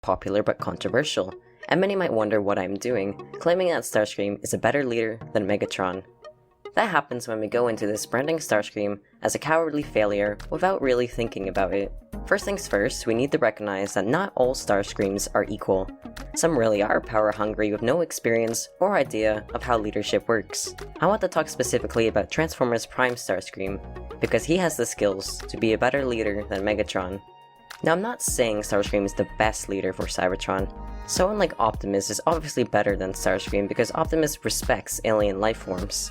popular but controversial, and many might wonder what I'm doing, claiming that Starscream is a better leader than Megatron. That happens when we go into this branding Starscream as a cowardly failure without really thinking about it. First things first, we need to recognize that not all Starscreams are equal. Some really are power hungry with no experience or idea of how leadership works. I want to talk specifically about Transformers Prime Starscream, because he has the skills to be a better leader than Megatron. Now, I'm not saying Starscream is the best leader for Cybertron. Someone like Optimus is obviously better than Starscream because Optimus respects alien life forms.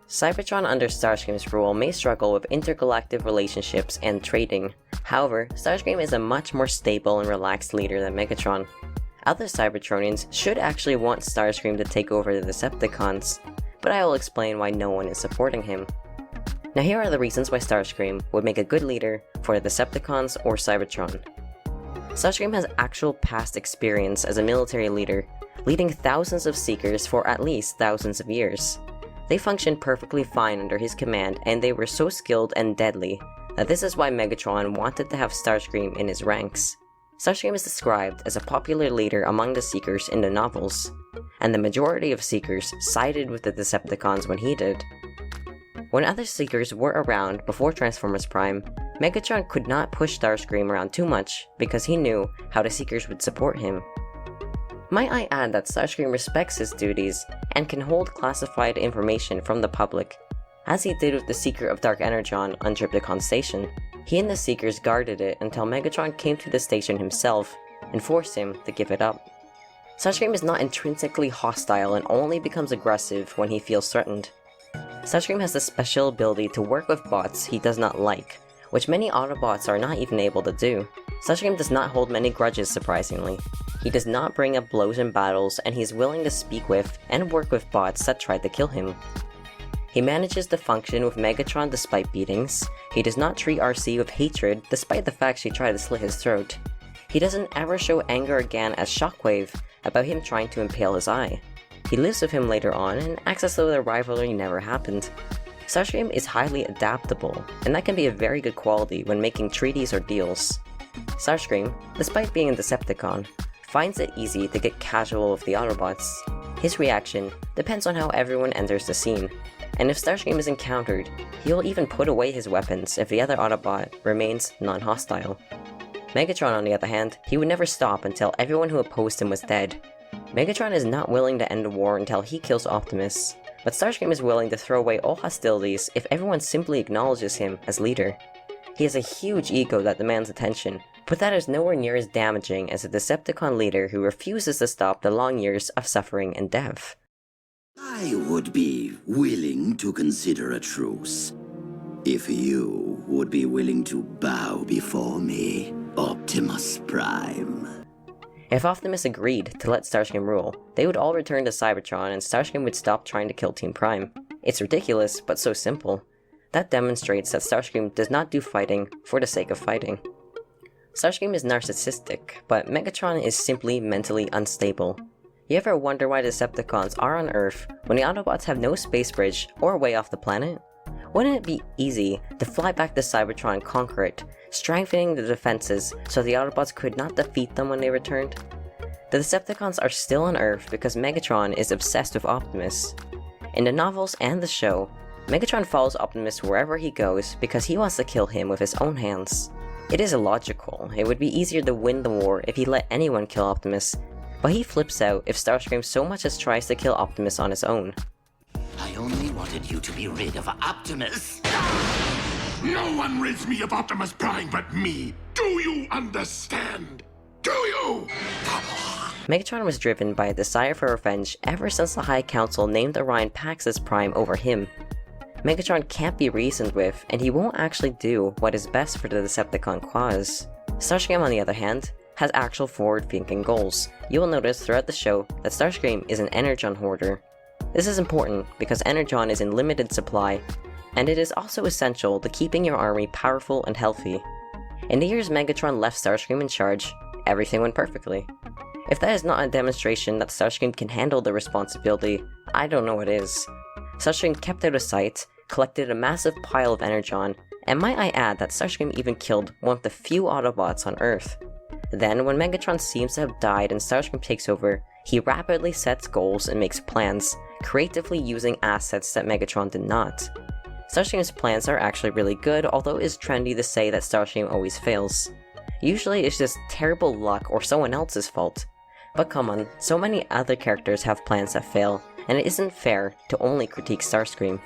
Cybertron under Starscream's rule may struggle with intergalactic relationships and trading. However, Starscream is a much more stable and relaxed leader than Megatron. Other Cybertronians should actually want Starscream to take over the Decepticons, but I will explain why no one is supporting him. Now here are the reasons why Starscream would make a good leader for the Decepticons or Cybertron. Starscream has actual past experience as a military leader, leading thousands of Seekers for at least thousands of years. They functioned perfectly fine under his command, and they were so skilled and deadly that this is why Megatron wanted to have Starscream in his ranks. Starscream is described as a popular leader among the Seekers in the novels, and the majority of Seekers sided with the Decepticons when he did. When other Seekers were around before Transformers Prime, Megatron could not push Starscream around too much because he knew how the Seekers would support him. Might I add that Starscream respects his duties and can hold classified information from the public, as he did with the Seeker of Dark Energon on Trypticon Station. He and the Seekers guarded it until Megatron came to the station himself and forced him to give it up. Starscream is not intrinsically hostile and only becomes aggressive when he feels threatened. Starscream has the special ability to work with bots he does not like, which many Autobots are not even able to do. Starscream does not hold many grudges, surprisingly. He does not bring up blows in battles, and he is willing to speak with and work with bots that tried to kill him. He manages to function with Megatron despite beatings. He does not treat RC with hatred despite the fact she tried to slit his throat. He doesn't ever show anger again as Shockwave about him trying to impale his eye. He lives with him later on and acts as though the rivalry never happened. Starscream is highly adaptable, and that can be a very good quality when making treaties or deals. Starscream, despite being a Decepticon, finds it easy to get casual with the Autobots. His reaction depends on how everyone enters the scene, and if Starscream is encountered, he will even put away his weapons if the other Autobot remains non-hostile. Megatron, on the other hand, he would never stop until everyone who opposed him was dead. Megatron is not willing to end the war until he kills Optimus, but Starscream is willing to throw away all hostilities if everyone simply acknowledges him as leader. He has a huge ego that demands attention, but that is nowhere near as damaging as a Decepticon leader who refuses to stop the long years of suffering and death. I would be willing to consider a truce, if you would be willing to bow before me, Optimus Prime. If Optimus agreed to let Starscream rule, they would all return to Cybertron and Starscream would stop trying to kill Team Prime. It's ridiculous, but so simple. That demonstrates that Starscream does not do fighting for the sake of fighting. Starscream is narcissistic, but Megatron is simply mentally unstable. You ever wonder why Decepticons are on Earth when the Autobots have no space bridge or way off the planet? Wouldn't it be easy to fly back to Cybertron and conquer it, strengthening the defenses so the Autobots could not defeat them when they returned? The Decepticons are still on Earth because Megatron is obsessed with Optimus. In the novels and the show, Megatron follows Optimus wherever he goes because he wants to kill him with his own hands. It is illogical. It would be easier to win the war if he let anyone kill Optimus, but he flips out if Starscream so much as tries to kill Optimus on his own. I only wanted you to be rid of Optimus. No one rids me of Optimus Prime but me. Do you understand? Do you? Megatron was driven by a desire for revenge ever since the High Council named Orion Pax as Prime over him. Megatron can't be reasoned with, and he won't actually do what is best for the Decepticon cause. Starscream, on the other hand, has actual forward-thinking goals. You will notice throughout the show that Starscream is an Energon hoarder. This is important because Energon is in limited supply, and it is also essential to keeping your army powerful and healthy. In the years Megatron left Starscream in charge, everything went perfectly. If that is not a demonstration that Starscream can handle the responsibility, I don't know what is. Starscream kept out of sight, collected a massive pile of Energon, and might I add that Starscream even killed one of the few Autobots on Earth. Then, when Megatron seems to have died and Starscream takes over, he rapidly sets goals and makes plans, creatively using assets that Megatron did not. Starscream's plans are actually really good, although it is trendy to say that Starscream always fails. Usually it's just terrible luck or someone else's fault. But come on, so many other characters have plans that fail, and it isn't fair to only critique Starscream.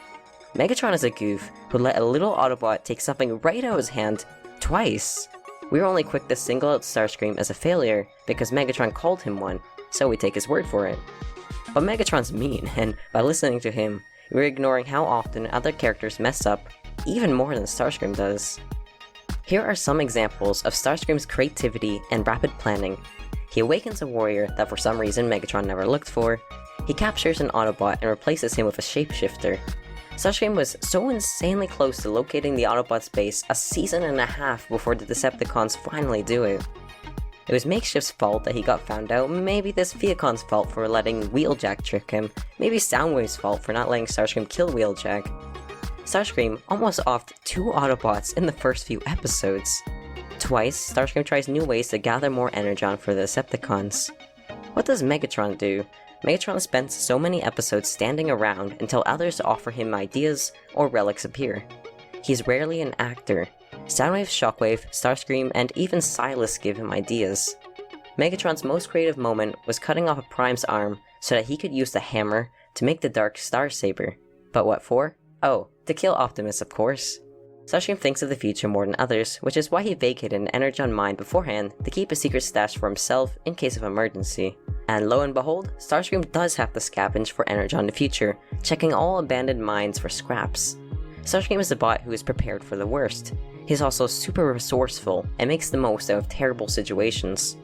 Megatron is a goof who let a little Autobot take something right out of his hand twice. We were only quick to single out Starscream as a failure because Megatron called him one, so we take his word for it. But Megatron's mean, and by listening to him, we're ignoring how often other characters mess up, even more than Starscream does. Here are some examples of Starscream's creativity and rapid planning. He awakens a warrior that for some reason Megatron never looked for. He captures an Autobot and replaces him with a shapeshifter. Starscream was so insanely close to locating the Autobot's base a season and a half before the Decepticons finally do it. It was Makeshift's fault that he got found out, maybe this Viacon's fault for letting Wheeljack trick him, maybe Soundwave's fault for not letting Starscream kill Wheeljack. Starscream almost offed 2 Autobots in the first few episodes. Twice, Starscream tries new ways to gather more energon for the Decepticons. What does Megatron do? Megatron spends so many episodes standing around until others offer him ideas or relics appear. He's rarely an actor. Soundwave, Shockwave, Starscream, and even Silas give him ideas. Megatron's most creative moment was cutting off a Prime's arm so that he could use the hammer to make the Dark Star Saber. But what for? Oh, to kill Optimus, of course. Starscream thinks of the future more than others, which is why he vacated an Energon mine beforehand to keep a secret stash for himself in case of emergency. And lo and behold, Starscream does have to scavenge for Energon in the future, checking all abandoned mines for scraps. Starscream is a bot who is prepared for the worst. He's also super resourceful and makes the most out of terrible situations.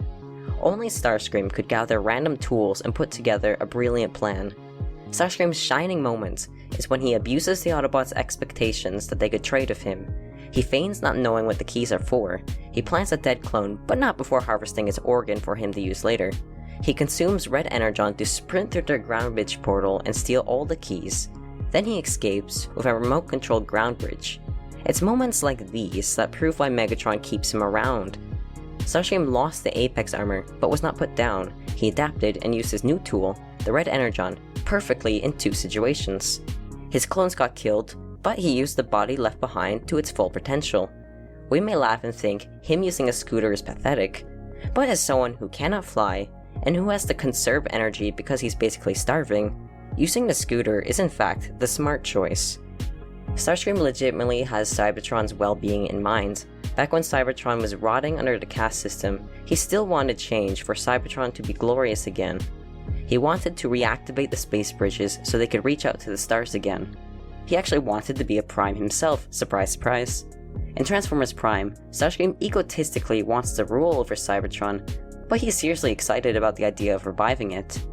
Only Starscream could gather random tools and put together a brilliant plan. Starscream's shining moment is when he abuses the Autobots' expectations that they could trade with him. He feigns not knowing what the keys are for. He plants a dead clone, but not before harvesting his organ for him to use later. He consumes red energon to sprint through their ground bridge portal and steal all the keys. Then he escapes with a remote-controlled ground bridge. It's moments like these that prove why Megatron keeps him around. Starscream lost the Apex armor, but was not put down. He adapted and used his new tool, the red energon, perfectly in 2 situations. His clones got killed, but he used the body left behind to its full potential. We may laugh and think him using a scooter is pathetic, but as someone who cannot fly, and who has to conserve energy because he's basically starving, using the scooter is in fact the smart choice. Starscream legitimately has Cybertron's well-being in mind. Back when Cybertron was rotting under the caste system, he still wanted change for Cybertron to be glorious again. He wanted to reactivate the space bridges so they could reach out to the stars again. He actually wanted to be a Prime himself, surprise surprise. In Transformers Prime, Starscream egotistically wants to rule over Cybertron, but he's seriously excited about the idea of reviving it.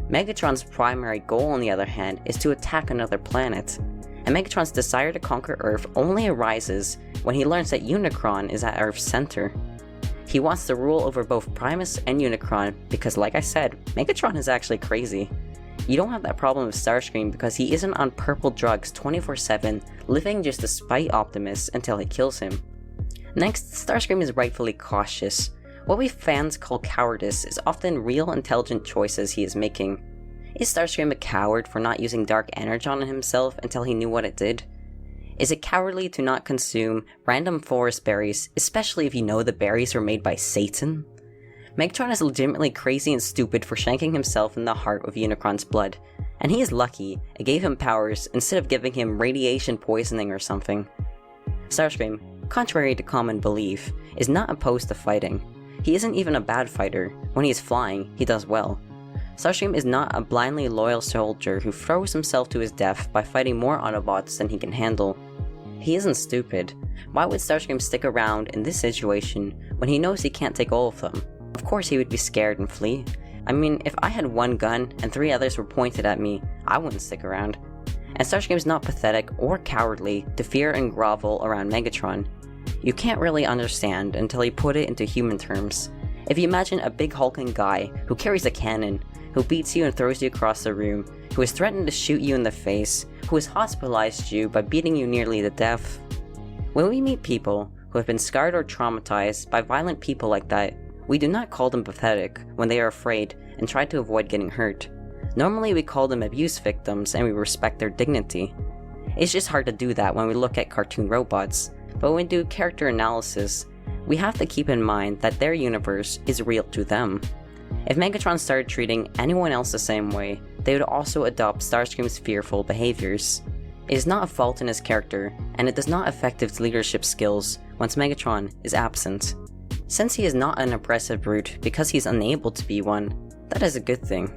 Megatron's primary goal, on the other hand, is to attack another planet, and Megatron's desire to conquer Earth only arises when he learns that Unicron is at Earth's center. He wants to rule over both Primus and Unicron because, like I said, Megatron is actually crazy. You don't have that problem with Starscream because he isn't on purple drugs 24/7, living just to spite Optimus until he kills him. Next, Starscream is rightfully cautious. What we fans call cowardice is often real intelligent choices he is making. Is Starscream a coward for not using Dark Energon on himself until he knew what it did? Is it cowardly to not consume random forest berries, especially if you know the berries were made by Satan? Megatron is legitimately crazy and stupid for shanking himself in the heart with Unicron's blood, and he is lucky it gave him powers instead of giving him radiation poisoning or something. Starscream, contrary to common belief, is not opposed to fighting. He isn't even a bad fighter. When he is flying, he does well. Starscream is not a blindly loyal soldier who throws himself to his death by fighting more Autobots than he can handle. He isn't stupid. Why would Starscream stick around in this situation when he knows he can't take all of them? Of course he would be scared and flee. I mean, if I had 1 gun and 3 others were pointed at me, I wouldn't stick around. And Starscream is not pathetic or cowardly to fear and grovel around Megatron. You can't really understand until you put it into human terms. If you imagine a big hulking guy who carries a cannon, who beats you and throws you across the room, who has threatened to shoot you in the face, who has hospitalized you by beating you nearly to death. When we meet people who have been scarred or traumatized by violent people like that, We do not call them pathetic when they are afraid and try to avoid getting hurt. Normally we call them abuse victims and we respect their dignity. It's just hard to do that when we look at cartoon robots, but when we do character analysis, we have to keep in mind that their universe is real to them. If Megatron started treating anyone else the same way, they would also adopt Starscream's fearful behaviors. It is not a fault in his character, and it does not affect his leadership skills once Megatron is absent. Since he is not an oppressive brute because he is unable to be one, that is a good thing.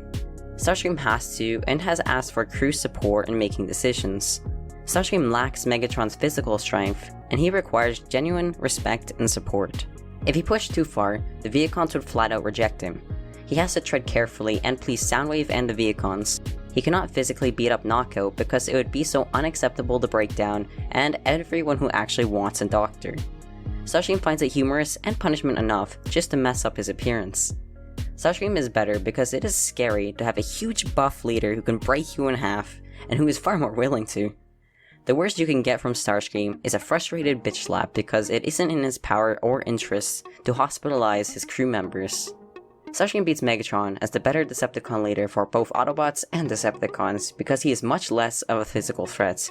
Starscream has to and has asked for crew support in making decisions. Starscream lacks Megatron's physical strength, and he requires genuine respect and support. If he pushed too far, the Vehicons would flat out reject him. He has to tread carefully and please Soundwave and the Vehicons. He cannot physically beat up Knockout because it would be so unacceptable to break down and everyone who actually wants a doctor. Starscream finds it humorous and punishment enough just to mess up his appearance. Starscream is better because it is scary to have a huge buff leader who can break you in half and who is far more willing to. The worst you can get from Starscream is a frustrated bitch slap because it isn't in his power or interests to hospitalize his crew members. Starscream beats Megatron as the better Decepticon leader for both Autobots and Decepticons because he is much less of a physical threat.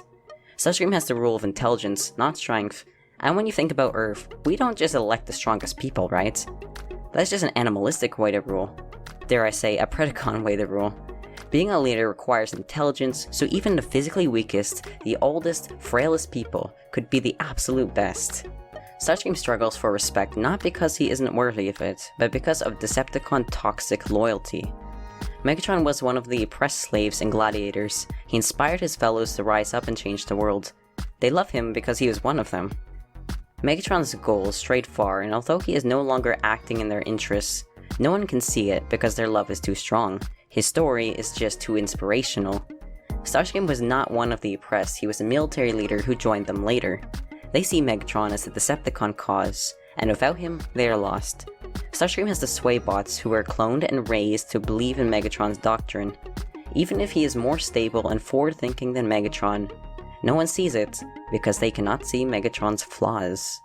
Starscream has the rule of intelligence, not strength, and when you think about Earth, we don't just elect the strongest people, right? That's just an animalistic way to rule. Dare I say, a Predacon way to rule. Being a leader requires intelligence, so even the physically weakest, the oldest, frailest people could be the absolute best. Starscream struggles for respect not because he isn't worthy of it, but because of Decepticon toxic loyalty. Megatron was one of the oppressed slaves and gladiators. He inspired his fellows to rise up and change the world. They love him because he was one of them. Megatron's goals strayed far, and although he is no longer acting in their interests, no one can see it because their love is too strong. His story is just too inspirational. Starscream was not one of the oppressed, he was a military leader who joined them later. They see Megatron as the Decepticon cause, and without him, they are lost. Starscream has the sway bots who were cloned and raised to believe in Megatron's doctrine. Even if he is more stable and forward-thinking than Megatron, no one sees it because they cannot see Megatron's flaws.